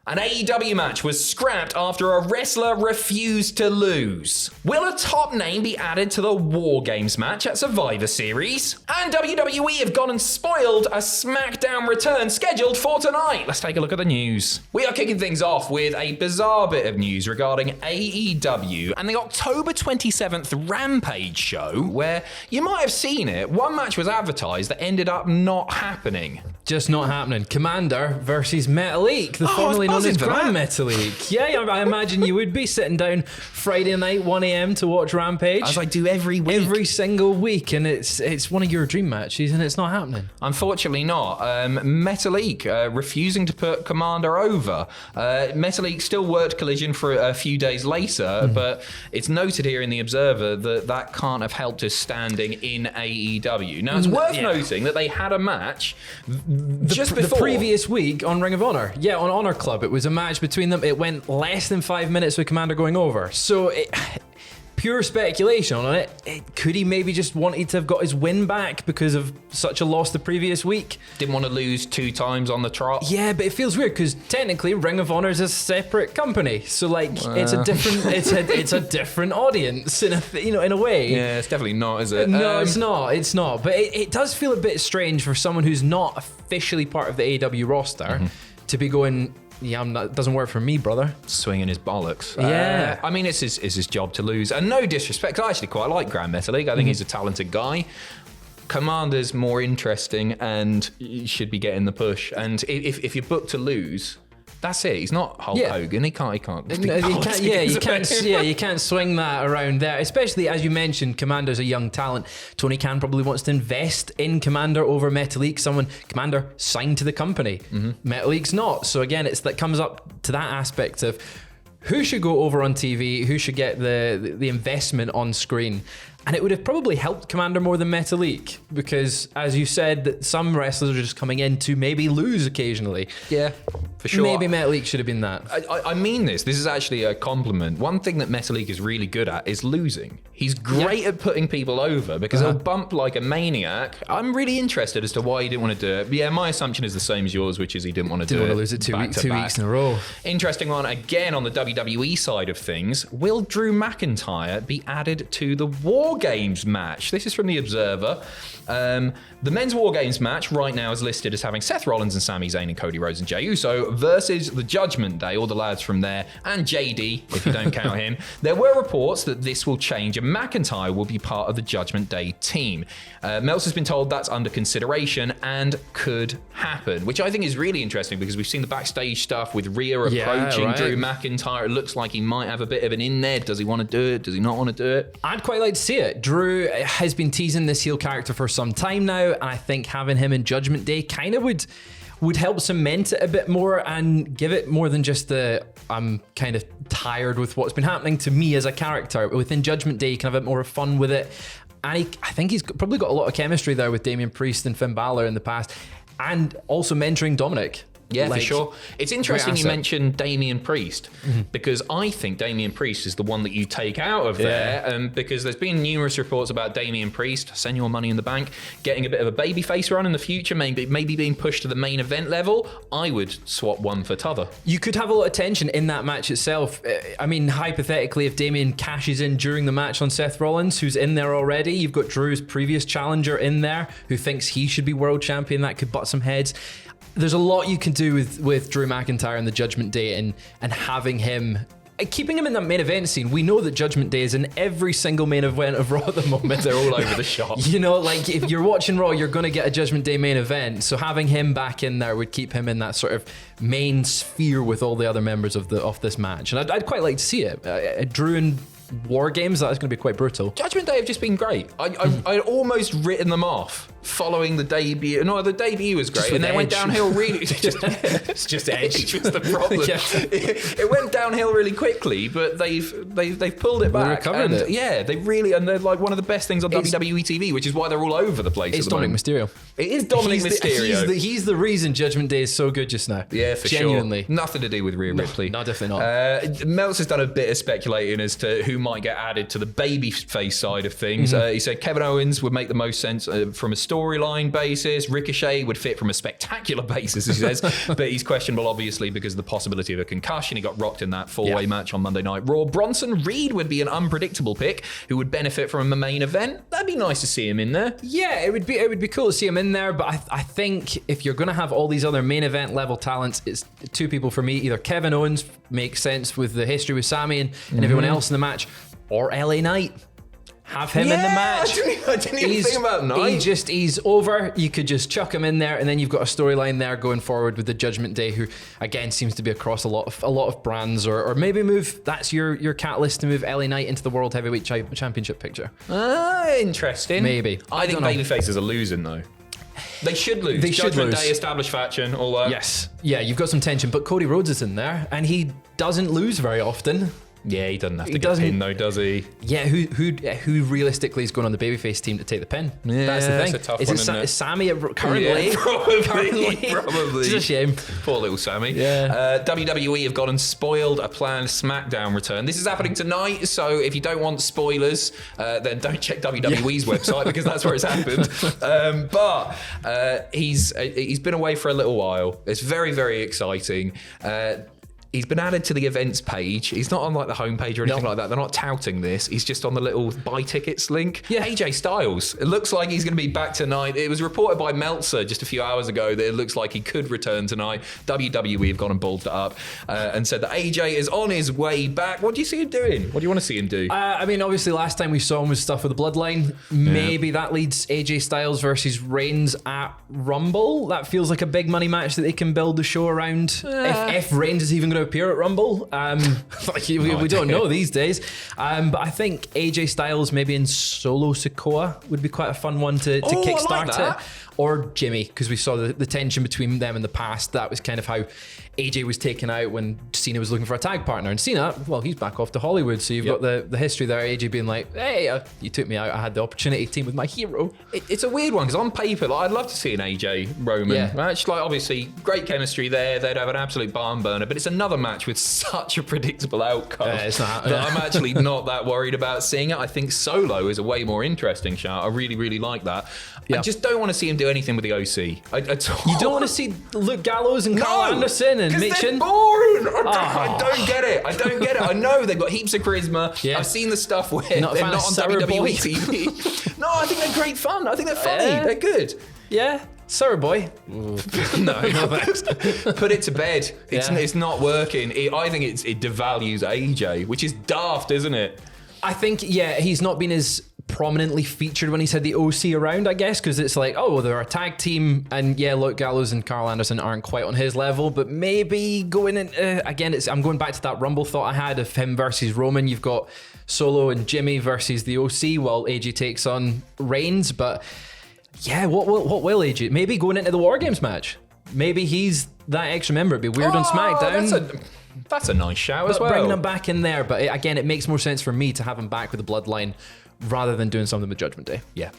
An AEW match was scrapped after a wrestler refused to lose. Will a top name be added to the War Games match at Survivor Series? And WWE have gone and spoiled a SmackDown return scheduled for tonight. Let's take a look at the news. We are kicking things off with a bizarre bit of news regarding AEW and the October 27th Rampage show, where you might have seen it. One match was advertised that ended up not happening. Just not happening. Commander versus Metalik, the formerly known as Grand Metalik. Yeah, I imagine you would be sitting down Friday night, 1 a.m. to watch Rampage. As I do every week. Every single week, and it's one of your dream matches, and it's not happening. Unfortunately not. Metalik refusing to put Commander over. Metalik still worked Collision for a few days later, but it's noted here in the Observer that can't have helped his standing in AEW. Now, it's worth noting that they had a match just before. The previous week on Ring of Honor. Yeah, on Honor Club. It was a match between them. It went less than 5 minutes with Commander going over. So, pure speculation on it. Could he maybe just wanted to have got his win back because of such a loss the previous week? Didn't want to lose 2 times on the trot. Yeah, but it feels weird because technically Ring of Honor is a separate company. So it's a different it's a different audience in a way. Yeah, it's definitely not, is it? No, it's not. But it does feel a bit strange for someone who's not officially part of the AEW roster to be going, yeah, it doesn't work for me, brother. Swinging his bollocks. Yeah. I mean, it's his job to lose. And no disrespect, I actually quite like Grand Metalik. I think he's a talented guy. Commander's more interesting and should be getting the push. And if you're booked to lose, that's it. He's not Hulk Hogan. He can't. You can't swing that around there. Especially as you mentioned, Commander's a young talent. Tony Khan probably wants to invest in Commander over Metalik. Commander signed to the company. Metalik's not. So again, that comes up to that aspect of who should go over on TV, who should get the investment on screen. And it would have probably helped Commander more than Metalik because, as you said, that some wrestlers are just coming in to maybe lose occasionally. Yeah, for sure. Maybe Metalik should have been that. I mean this. This is actually a compliment. One thing that Metalik is really good at is losing. He's great at putting people over because he'll bump like a maniac. I'm really interested as to why he didn't want to do it. But yeah, my assumption is the same as yours, which is he didn't want to do it. Didn't want to lose it two weeks in a row. Interesting one again on the WWE side of things. Will Drew McIntyre be added to the War Games match? This is from the Observer. The men's War Games match right now is listed as having Seth Rollins and Sami Zayn and Cody Rhodes and Jey Uso versus the Judgment Day, all the lads from there, and JD, if you don't count him. There were reports that this will change and McIntyre will be part of the Judgment Day team. Meltzer's been told that's under consideration and could happen, which I think is really interesting because we've seen the backstage stuff with Rhea approaching Drew McIntyre. It looks like he might have a bit of an in there. Does he want to do it? Does he not want to do it? I'd quite like to see it. Drew has been teasing this heel character for some time now, and I think having him in Judgment Day kind of would help cement it a bit more and give it more than just I'm kind of tired with what's been happening to me as a character. Within Judgment Day, you can have a bit more fun with it. And I think he's probably got a lot of chemistry there with Damian Priest and Finn Balor in the past, and also mentoring Dominic. Yeah, for sure. It's interesting you mentioned Damian Priest because I think Damian Priest is the one that you take out of there because there's been numerous reports about Damian Priest, send your money in the bank, getting a bit of a babyface run in the future, maybe being pushed to the main event level. I would swap one for t'other. You could have a lot of tension in that match itself. I mean, hypothetically, if Damian cashes in during the match on Seth Rollins, who's in there already, you've got Drew's previous challenger in there who thinks he should be world champion. That could butt some heads. There's a lot you can do with Drew McIntyre and the Judgment Day and having him, keeping him in that main event scene. We know that Judgment Day is in every single main event of Raw at the moment. They're all over the shop. Like if you're watching Raw, you're going to get a Judgment Day main event. So having him back in there would keep him in that sort of main sphere with all the other members of this match. And I'd quite like to see it. Drew and War Games, that is going to be quite brutal. Judgment Day have just been great. I'd almost written them off following the debut. No, the debut was great, and then went downhill really. It's just Edge. Edge was the problem. It went downhill really quickly, but they've pulled it back. Recovered it. Yeah, they're like one of the best things on WWE TV, which is why they're all over the place. It's Dominic Mysterio. It is Dominic Mysterio. He's the reason Judgment Day is so good just now. Yeah, for genuinely. Sure. Nothing to do with Rhea Ripley. No, definitely not. Meltzer's done a bit of speculating as to who might get added to the babyface side of things. He said Kevin Owens would make the most sense from a storyline basis. Ricochet would fit from a spectacular basis, as he says, but he's questionable, obviously, because of the possibility of a concussion. He got rocked in that four-way match on Monday Night Raw. Bronson Reed would be an unpredictable pick who would benefit from a main event. That'd be nice to see him in there. Yeah, it would be cool to see him in there, but I think if you're going to have all these other main event level talents, it's two people for me. Either Kevin Owens makes sense with the history with Sami and everyone else in the match, or LA Knight. Have him in the match. I didn't even think about Knight. He's over. You could just chuck him in there, and then you've got a storyline there going forward with the Judgment Day, who again seems to be across a lot of brands, or maybe that's your catalyst to move LA Knight into the World Heavyweight Championship picture. Interesting. Maybe. I think babyfaces are losing though. They should lose. Judgment Day, established faction, all that. Yes. Yeah, you've got some tension, but Cody Rhodes is in there, and he doesn't lose very often. Yeah, he doesn't have to get pinned though, does he? Yeah, who realistically is going on the babyface team to take the pin? Yeah, that's the thing. It's a tough is one, it Sami currently? Yeah, probably. It's a shame. Poor little Sami. Yeah. WWE have gone and spoiled a planned SmackDown return. This is happening tonight, so if you don't want spoilers, then don't check WWE's website because that's where it's happened. But he's been away for a little while. It's very, very exciting. He's been added to the events page. He's not on like the homepage or anything like that. They're not touting this. He's just on the little buy tickets link. Yeah. AJ Styles. It looks like he's going to be back tonight. It was reported by Meltzer just a few hours ago that it looks like he could return tonight. WWE have gone and balled it up and said that AJ is on his way back. What do you see him doing? What do you want to see him do? I mean, obviously last time we saw him was stuff with the Bloodline. Maybe that leads AJ Styles versus Reigns at Rumble. That feels like a big money match that they can build the show around. If Reigns is even going to appear at Rumble. We don't know these days. But I think AJ Styles maybe in Solo Sikoa would be quite a fun one to kickstart it. Or Jimmy, because we saw the tension between them in the past. That was kind of how AJ was taken out when Cena was looking for a tag partner. And Cena, well, he's back off to Hollywood. So you've got the history there. AJ being like, hey, you took me out. I had the opportunity to team with my hero. It's a weird one because on paper, I'd love to see an AJ Roman match. Like, obviously, great chemistry there. They'd have an absolute barn burner. But it's another match with such a predictable outcome it's not, that I'm actually not that worried about seeing it. I think Solo is a way more interesting shout. I really, really like that. I just don't want to see him do anything with the OC. You don't want to see Luke Gallows and Carl Anderson and Mitch? They're boring. I don't get it. I know they've got heaps of charisma. Yeah. I've seen the stuff where they're not on WWE TV. No, I think they're great fun. I think they're funny. They're good. Yeah. Sour Boy. No, thanks. Put it to bed. It's not working. I think it devalues AJ, which is daft, isn't it? I think, he's not been as prominently featured when he's had the OC around, I guess, because it's like, oh, well, they're a tag team, and Luke Gallows and Carl Anderson aren't quite on his level, but maybe going in, again, I'm going back to that Rumble thought I had of him versus Roman. You've got Solo and Jimmy versus the OC while AJ takes on Reigns, but what will AJ? Maybe going into the War Games match. Maybe he's that extra member. It'd be weird on SmackDown. That's a nice shout as well. Bringing him back in there, but again, it makes more sense for me to have him back with the Bloodline rather than doing something with Judgment Day. Yeah.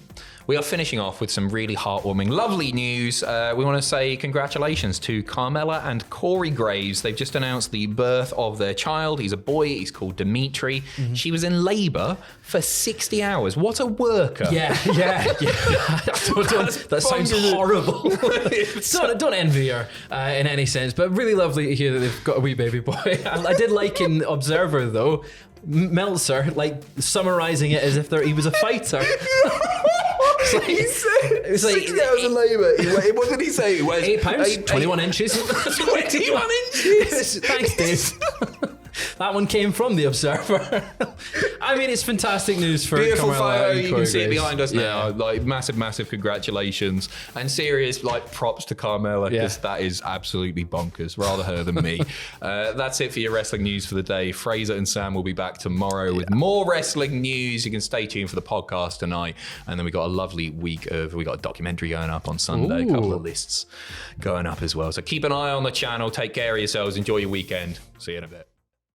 We are finishing off with some really heartwarming, lovely news. We want to say congratulations to Carmela and Corey Graves. They've just announced the birth of their child. He's a boy. He's called Dimitri. Mm-hmm. She was in labour for 60 hours. What a worker. Yeah. That sounds horrible. don't envy her in any sense, but really lovely to hear that they've got a wee baby boy. I did like in Observer, though, Meltzer, like, summarising it as if he was a fighter. It's like 60 hours of labour. What did he say? He weighs 8 pounds, 21 inches. 21 inches. Thanks, Dave. That one came from the Observer. I mean, it's fantastic news for beautiful Carmela photo. and You Corey can see it Graves. behind us now. Like, massive congratulations and serious props to Carmela because that is absolutely bonkers. Rather her than me. That's it for your wrestling news for the day. Fraser and Sam will be back tomorrow with more wrestling news. You can stay tuned for the podcast tonight, and then we got a lovely week of we got a documentary going up on Sunday. A couple of lists going up as well. So keep an eye on the channel. Take care of yourselves. Enjoy your weekend. See you in a bit.